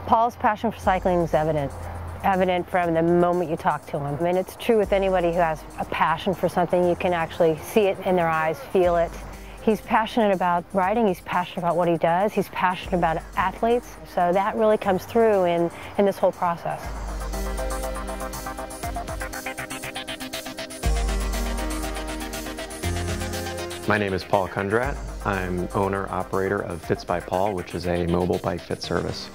Paul's passion for cycling is evident from the moment you talk to him. I mean, it's true with anybody who has a passion for something. You can actually see it in their eyes, feel it. He's passionate about riding, he's passionate about what he does, he's passionate about athletes, so that really comes through in this whole process. My name is Paul Kundrat. I'm owner-operator of Fits by Paul, which is a mobile bike fit service.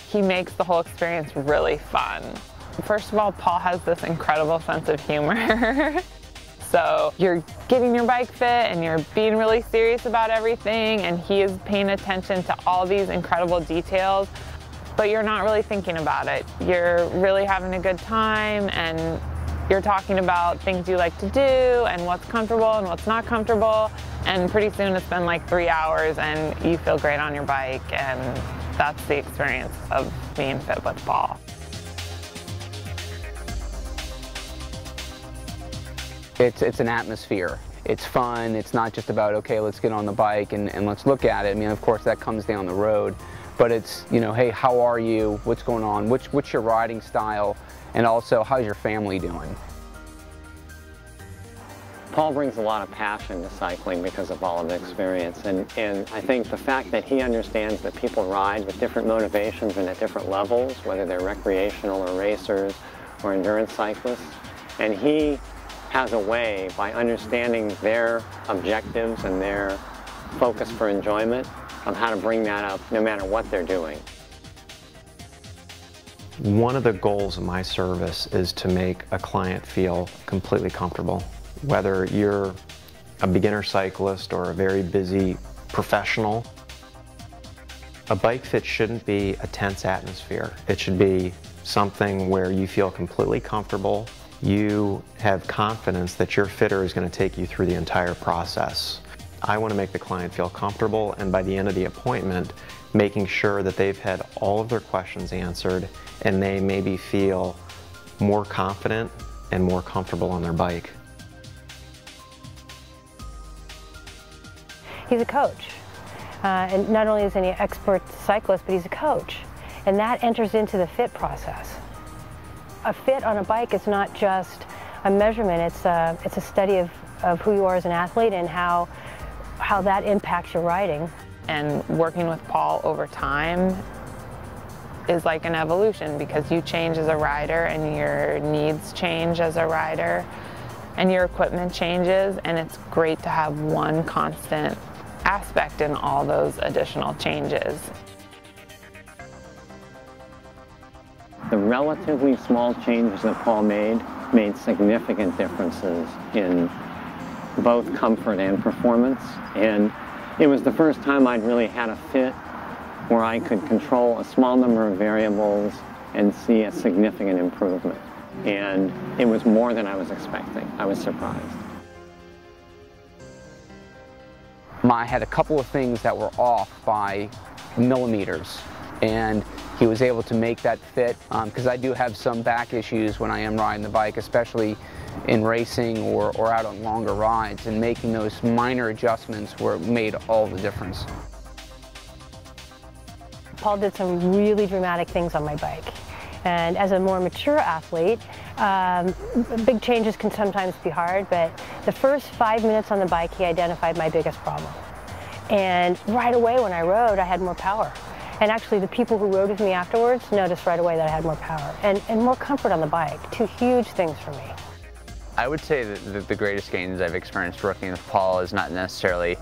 He makes the whole experience really fun. First of all, Paul has this incredible sense of humor. So you're getting your bike fit and you're being really serious about everything, and he is paying attention to all these incredible details, but you're not really thinking about it. You're really having a good time, and you're talking about things you like to do and what's comfortable and what's not comfortable, and pretty soon it's been like 3 hours and you feel great on your bike, and that's the experience of being fit with Paul. It's an atmosphere. It's fun. It's not just about, okay, let's get on the bike and let's look at it. I mean, of course, that comes down the road. But it's, you know, hey, how are you? What's going on? What's your riding style? And also, how's your family doing? Paul brings a lot of passion to cycling because of all of the experience, and I think the fact that he understands that people ride with different motivations and at different levels, whether they're recreational or racers or endurance cyclists, and he has a way, by understanding their objectives and their focus for enjoyment, of how to bring that up no matter what they're doing. One of the goals of my service is to make a client feel completely comfortable. Whether you're a beginner cyclist or a very busy professional, a bike fit shouldn't be a tense atmosphere. It should be something where you feel completely comfortable. You have confidence that your fitter is going to take you through the entire process. I want to make the client feel comfortable, and by the end of the appointment, making sure that they've had all of their questions answered and they maybe feel more confident and more comfortable on their bike. He's a coach, and not only is he an expert cyclist, but he's a coach, and that enters into the fit process. A fit on a bike is not just a measurement, it's a study of who you are as an athlete and how that impacts your riding. And working with Paul over time is like an evolution, because you change as a rider and your needs change as a rider and your equipment changes, and it's great to have one constant aspect in all those additional changes. The relatively small changes that Paul made significant differences in both comfort and performance, and it was the first time I'd really had a fit where I could control a small number of variables and see a significant improvement, and it was more than I was expecting. I was surprised. I had a couple of things that were off by millimeters, and he was able to make that fit, because I do have some back issues when I am riding the bike, especially in racing or out on longer rides, and making those minor adjustments made all the difference. Paul did some really dramatic things on my bike, and as a more mature athlete, big changes can sometimes be hard, but the first 5 minutes on the bike he identified my biggest problem, and right away when I rode I had more power. And actually the people who rode with me afterwards noticed right away that I had more power and more comfort on the bike. Two huge things for me. I would say that the greatest gains I've experienced working with Paul is not necessarily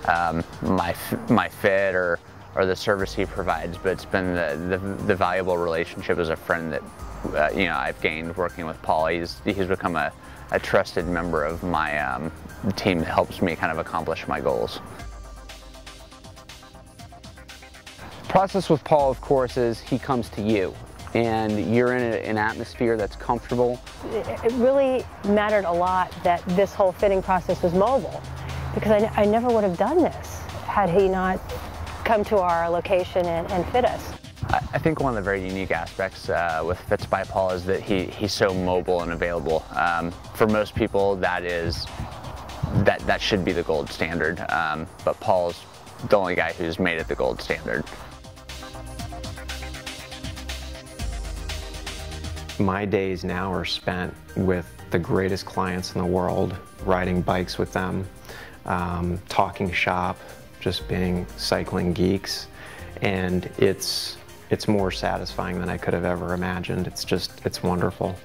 my fit or the service he provides, but it's been the valuable relationship as a friend that you know, I've gained working with Paul. He's become a trusted member of my team that helps me kind of accomplish my goals. The process with Paul, of course, is he comes to you, and you're in an atmosphere that's comfortable. It really mattered a lot that this whole fitting process was mobile, because I never would have done this had he not come to our location and fit us. I think one of the very unique aspects with Fits by Paul is that he's so mobile and available. For most people, that should be the gold standard, but Paul's the only guy who's made it the gold standard. My days now are spent with the greatest clients in the world, riding bikes with them, talking shop, just being cycling geeks, and it's more satisfying than I could have ever imagined. It's wonderful.